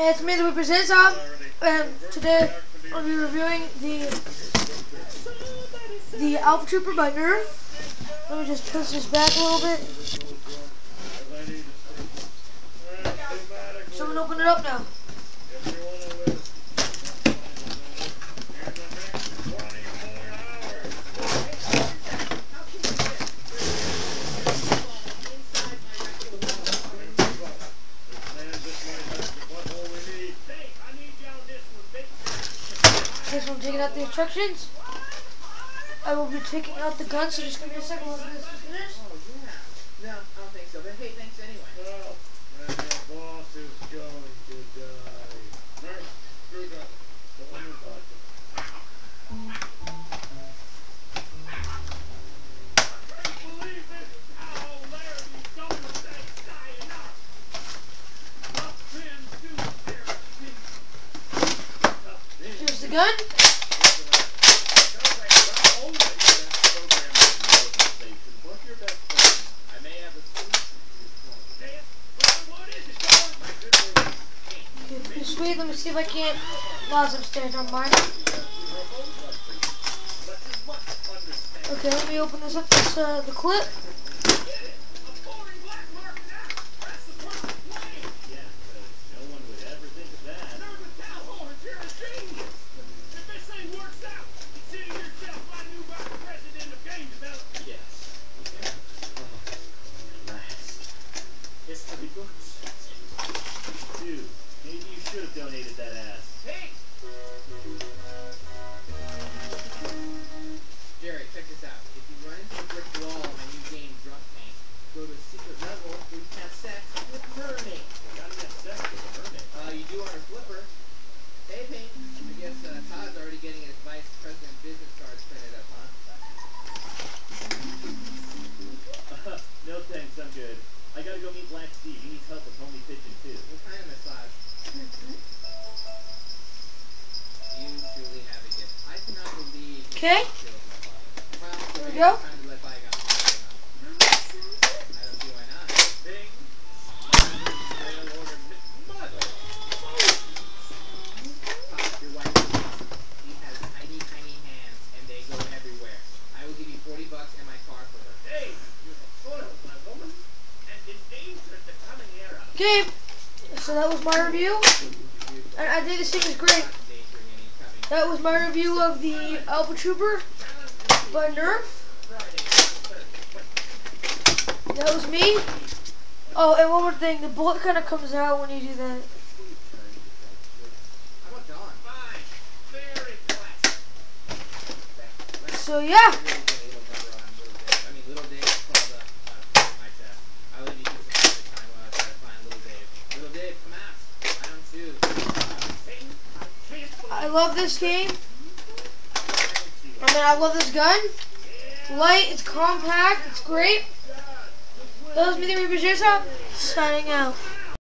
It's me, the Reaper Zizza, and today I'll be reviewing the Alpha Trooper by Nerf. Let me just push this back a little bit. So I'm gonna open it up now. Okay, so I'm taking out the instructions. I will be taking out the gun, so just give me a second while this is finished. Oh, yeah. No, I don't think so, but hey, thanks anyway. Well, and your boss is going to die. Nerf, screwdriver. The one who bought it. Believe it! How Larry don't say die enough! Tough men do their thing. Here's the gun. Sweet, let me see if I can't laws upstairs on mine. Okay, let me open this up, the clip. Donated that ass. Hey! Jerry, check this out. If you run into a brick wall on my new game, Drunk Tank, go to a secret level where you can have sex with mermaids. Gotta have sex with a mermaid. You do on her flipper. Hey, Pink. I guess Todd's already getting his vice president business cards printed up, huh? No thanks, I'm good. I gotta go meet Black Steve. He needs help with homely pigeon too. What kind of massage? You truly have a gift. I cannot believe you Okay. killed my father. Well, There we go. it's time to let bygones be bygones. I don't see why not. Bing. Mail order mother. Pop, your wife is awesome. She has tiny, tiny hands, and they go everywhere. I will give you $40 and my car for her. Hey, you're spoiled, my woman. And in danger of the coming era. Okay, so that was my review. And I think this thing is great. That was my review of the Alpha Trooper by Nerf. That was me. Oh, and one more thing, the bullet kind of comes out when you do that. How about Dawn? Fine. Very classic. So yeah. Little Dave called up my chest. I would need to some time while I try to find Little Dave. Little Dave, come out. Round 2. I love this game. I mean, I love this gun. Light, it's compact, it's great. That was me, the Reaper Zizza, signing out.